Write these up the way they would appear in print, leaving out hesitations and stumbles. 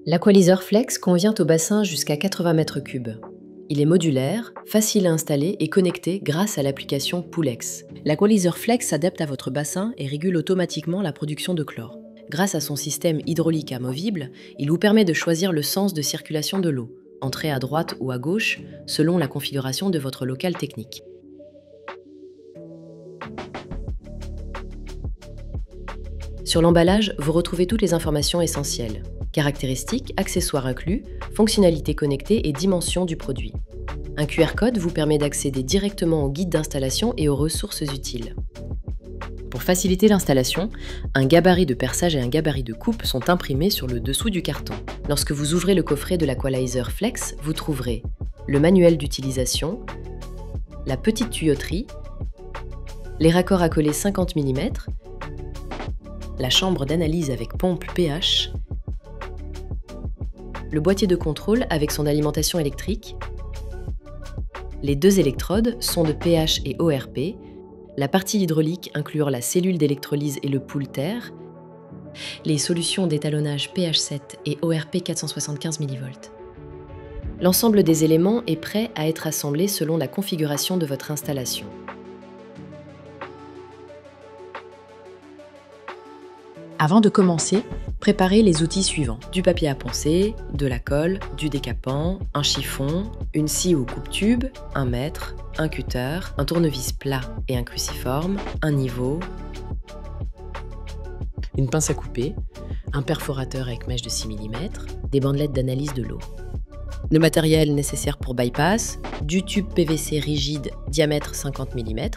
L'Aqualiseur Flex convient au bassin jusqu'à 80 m3. Il est modulaire, facile à installer et connecté grâce à l'application Poulex. L'Aqualiseur Flex s'adapte à votre bassin et régule automatiquement la production de chlore. Grâce à son système hydraulique amovible, il vous permet de choisir le sens de circulation de l'eau, entrer à droite ou à gauche, selon la configuration de votre local technique. Sur l'emballage, vous retrouvez toutes les informations essentielles. Caractéristiques, accessoires inclus, fonctionnalités connectées et dimensions du produit. Un QR code vous permet d'accéder directement au guide d'installation et aux ressources utiles. Pour faciliter l'installation, un gabarit de perçage et un gabarit de coupe sont imprimés sur le dessous du carton. Lorsque vous ouvrez le coffret de l'Aqualiseur Flex, vous trouverez le manuel d'utilisation, la petite tuyauterie, les raccords à coller 50 mm, la chambre d'analyse avec pompe pH, le boîtier de contrôle avec son alimentation électrique, les deux électrodes, sonde pH et ORP, la partie hydraulique incluant la cellule d'électrolyse et le poulter, les solutions d'étalonnage pH7 et ORP 475 mV. L'ensemble des éléments est prêt à être assemblé selon la configuration de votre installation. Avant de commencer, préparez les outils suivants. Du papier à poncer, de la colle, du décapant, un chiffon, une scie ou coupe-tube, un mètre, un cutter, un tournevis plat et un cruciforme, un niveau, une pince à couper, un perforateur avec mèche de 6 mm, des bandelettes d'analyse de l'eau. Le matériel nécessaire pour bypass, du tube PVC rigide diamètre 50 mm.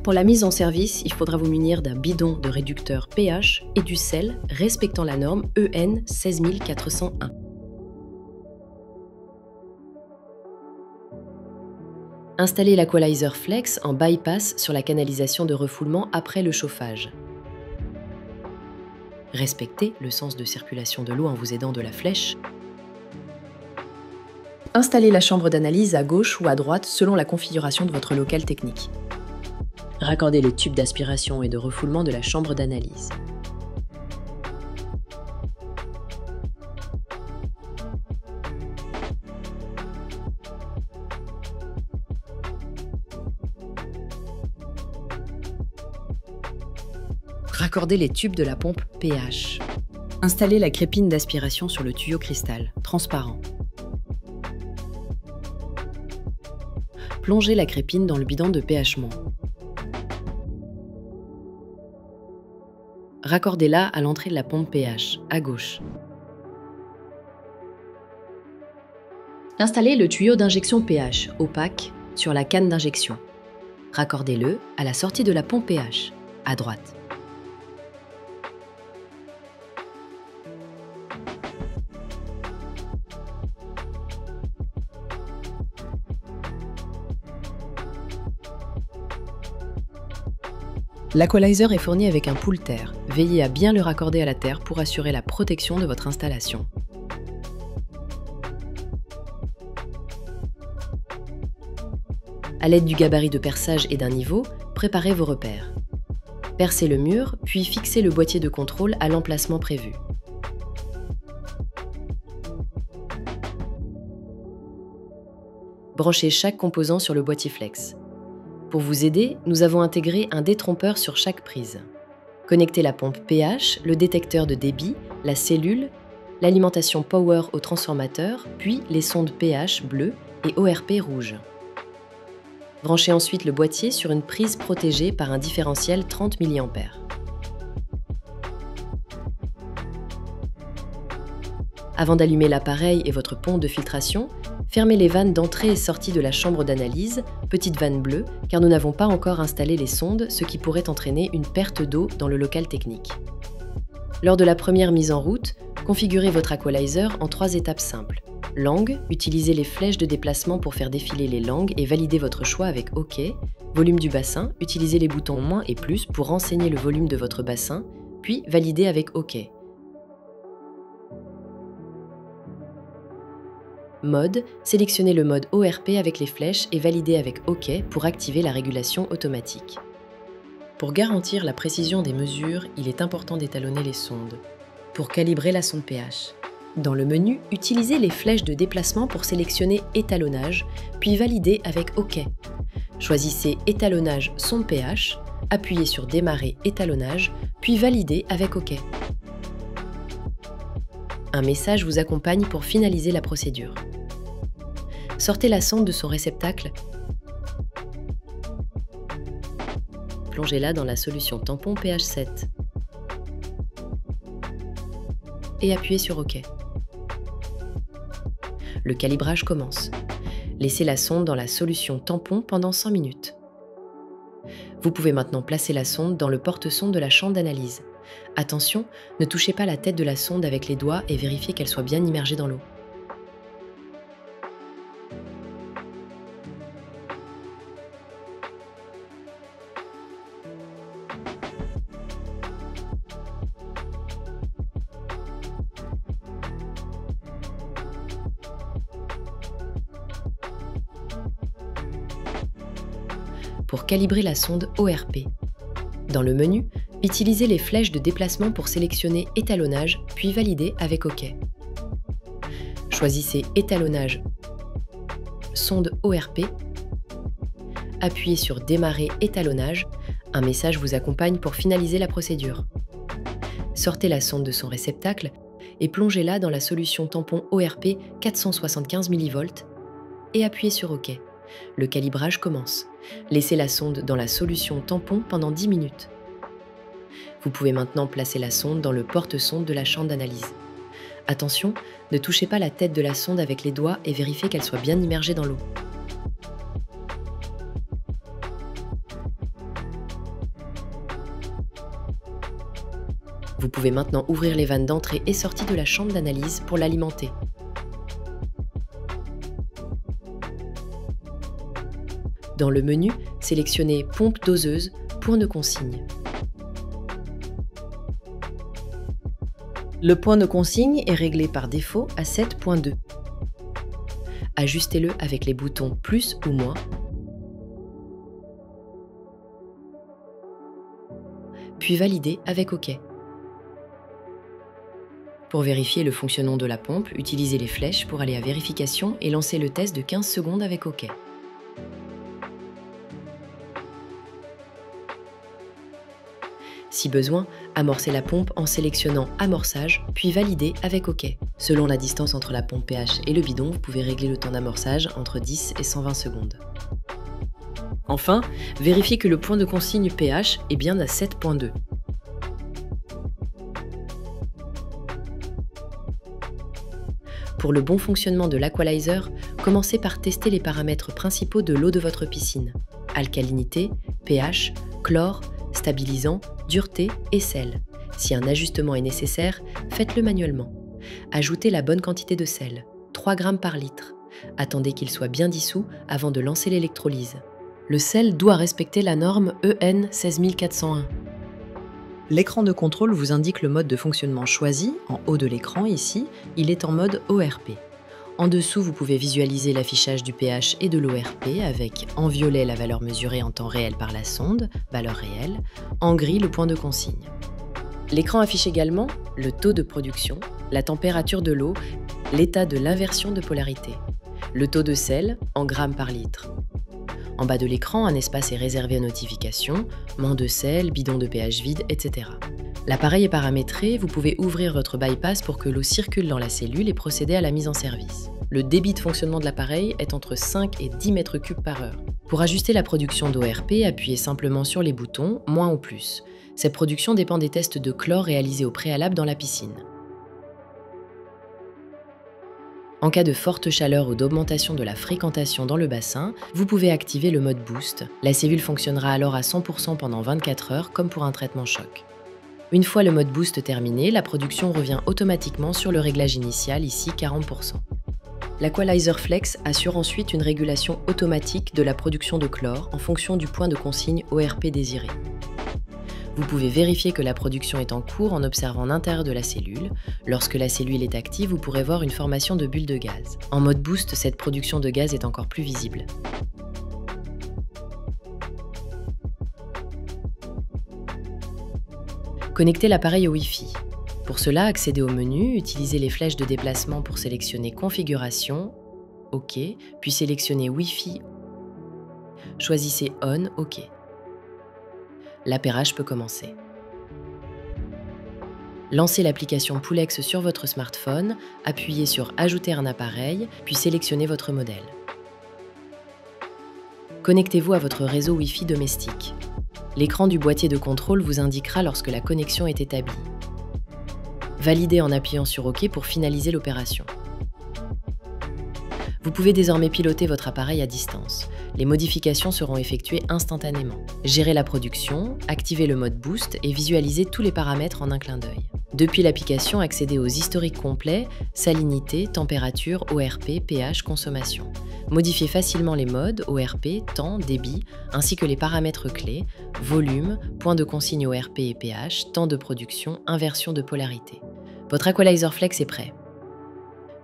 Pour la mise en service, il faudra vous munir d'un bidon de réducteur pH et du sel respectant la norme EN 16401. Installez l'Aqualiseur Flex en bypass sur la canalisation de refoulement après le chauffage. Respectez le sens de circulation de l'eau en vous aidant de la flèche. Installez la chambre d'analyse à gauche ou à droite selon la configuration de votre local technique. Raccordez les tubes d'aspiration et de refoulement de la chambre d'analyse. Raccordez les tubes de la pompe pH. Installez la crépine d'aspiration sur le tuyau cristal, transparent. Plongez la crépine dans le bidon de pHement. Raccordez-la à l'entrée de la pompe pH, à gauche. Installez le tuyau d'injection pH, opaque, sur la canne d'injection. Raccordez-le à la sortie de la pompe pH, à droite. L'Aqualiseur est fourni avec un poulter. Veillez à bien le raccorder à la terre pour assurer la protection de votre installation. À l'aide du gabarit de perçage et d'un niveau, préparez vos repères. Percez le mur, puis fixez le boîtier de contrôle à l'emplacement prévu. Branchez chaque composant sur le boîtier flex. Pour vous aider, nous avons intégré un détrompeur sur chaque prise. Connectez la pompe pH, le détecteur de débit, la cellule, l'alimentation power au transformateur, puis les sondes pH bleues et ORP rouge. Branchez ensuite le boîtier sur une prise protégée par un différentiel 30 mA. Avant d'allumer l'appareil et votre pompe de filtration, fermez les vannes d'entrée et sortie de la chambre d'analyse, petite vanne bleue, car nous n'avons pas encore installé les sondes, ce qui pourrait entraîner une perte d'eau dans le local technique. Lors de la première mise en route, configurez votre Aqualiseur en 3 étapes simples. Langue, utilisez les flèches de déplacement pour faire défiler les langues et validez votre choix avec OK. Volume du bassin, utilisez les boutons moins et plus pour renseigner le volume de votre bassin, puis validez avec OK. Mode, sélectionnez le mode ORP avec les flèches et validez avec OK pour activer la régulation automatique. Pour garantir la précision des mesures, il est important d'étalonner les sondes. Pour calibrer la sonde pH, Dans le menu, utilisez les flèches de déplacement pour sélectionner étalonnage, puis validez avec OK. Choisissez étalonnage sonde pH, appuyez sur démarrer étalonnage, puis validez avec OK. Un message vous accompagne pour finaliser la procédure. Sortez la sonde de son réceptacle, plongez-la dans la solution tampon pH 7 et appuyez sur OK. Le calibrage commence. Laissez la sonde dans la solution tampon pendant 100 minutes. Vous pouvez maintenant placer la sonde dans le porte-sonde de la chambre d'analyse. Attention, ne touchez pas la tête de la sonde avec les doigts et vérifiez qu'elle soit bien immergée dans l'eau. Pour calibrer la sonde ORP. Dans le menu, utilisez les flèches de déplacement pour sélectionner étalonnage, puis validez avec OK. Choisissez étalonnage sonde ORP, appuyez sur démarrer étalonnage, un message vous accompagne pour finaliser la procédure. Sortez la sonde de son réceptacle et plongez-la dans la solution tampon ORP 475 mV et appuyez sur OK. Le calibrage commence. Laissez la sonde dans la solution tampon pendant 10 minutes. Vous pouvez maintenant placer la sonde dans le porte-sonde de la chambre d'analyse. Attention, ne touchez pas la tête de la sonde avec les doigts et vérifiez qu'elle soit bien immergée dans l'eau. Vous pouvez maintenant ouvrir les vannes d'entrée et sortie de la chambre d'analyse pour l'alimenter. Dans le menu, sélectionnez pompe doseuse, point de consigne. Le point de consigne est réglé par défaut à 7.2. Ajustez-le avec les boutons plus ou moins. Puis validez avec OK. Pour vérifier le fonctionnement de la pompe, utilisez les flèches pour aller à vérification et lancez le test de 15 secondes avec OK. Si besoin, amorcez la pompe en sélectionnant Amorçage, puis validez avec OK. Selon la distance entre la pompe pH et le bidon, vous pouvez régler le temps d'amorçage entre 10 et 120 secondes. Enfin, vérifiez que le point de consigne pH est bien à 7.2. Pour le bon fonctionnement de l'Aqualizer, commencez par tester les paramètres principaux de l'eau de votre piscine: alcalinité, pH, chlore, stabilisant, dureté et sel. Si un ajustement est nécessaire, faites-le manuellement. Ajoutez la bonne quantité de sel, 3 g par litre. Attendez qu'il soit bien dissous avant de lancer l'électrolyse. Le sel doit respecter la norme EN 16401. L'écran de contrôle vous indique le mode de fonctionnement choisi. En haut de l'écran, ici, il est en mode ORP. En dessous, vous pouvez visualiser l'affichage du pH et de l'ORP avec en violet la valeur mesurée en temps réel par la sonde, valeur réelle, en gris le point de consigne. L'écran affiche également le taux de production, la température de l'eau, l'état de l'inversion de polarité, le taux de sel en grammes par litre. En bas de l'écran, un espace est réservé aux notifications, main de sel, bidon de pH vide, etc. L'appareil est paramétré, vous pouvez ouvrir votre bypass pour que l'eau circule dans la cellule et procéder à la mise en service. Le débit de fonctionnement de l'appareil est entre 5 et 10 mètres cubes par heure. Pour ajuster la production d'ORP, appuyez simplement sur les boutons, moins ou plus. Cette production dépend des tests de chlore réalisés au préalable dans la piscine. En cas de forte chaleur ou d'augmentation de la fréquentation dans le bassin, vous pouvez activer le mode Boost. La cellule fonctionnera alors à 100% pendant 24 heures, comme pour un traitement choc. Une fois le mode Boost terminé, la production revient automatiquement sur le réglage initial, ici 40%. L'Aqualizer Flex assure ensuite une régulation automatique de la production de chlore en fonction du point de consigne ORP désiré. Vous pouvez vérifier que la production est en cours en observant l'intérieur de la cellule. Lorsque la cellule est active, vous pourrez voir une formation de bulles de gaz. En mode Boost, cette production de gaz est encore plus visible. Connectez l'appareil au Wi-Fi. Pour cela, accédez au menu, utilisez les flèches de déplacement pour sélectionner Configuration, OK, puis sélectionnez Wi-Fi, choisissez On, OK. L'appairage peut commencer. Lancez l'application Poulex sur votre smartphone, appuyez sur Ajouter un appareil, puis sélectionnez votre modèle. Connectez-vous à votre réseau Wi-Fi domestique. L'écran du boîtier de contrôle vous indiquera lorsque la connexion est établie. Validez en appuyant sur OK pour finaliser l'opération. Vous pouvez désormais piloter votre appareil à distance. Les modifications seront effectuées instantanément. Gérez la production, activez le mode Boost et visualisez tous les paramètres en un clin d'œil. Depuis l'application, accédez aux historiques complets, salinité, température, ORP, pH, consommation. Modifiez facilement les modes, ORP, temps, débit, ainsi que les paramètres clés, volume, point de consigne ORP et pH, temps de production, inversion de polarité. Votre Aqualizer Flex est prêt.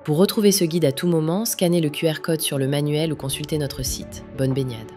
Pour retrouver ce guide à tout moment, scannez le QR code sur le manuel ou consultez notre site. Bonne baignade!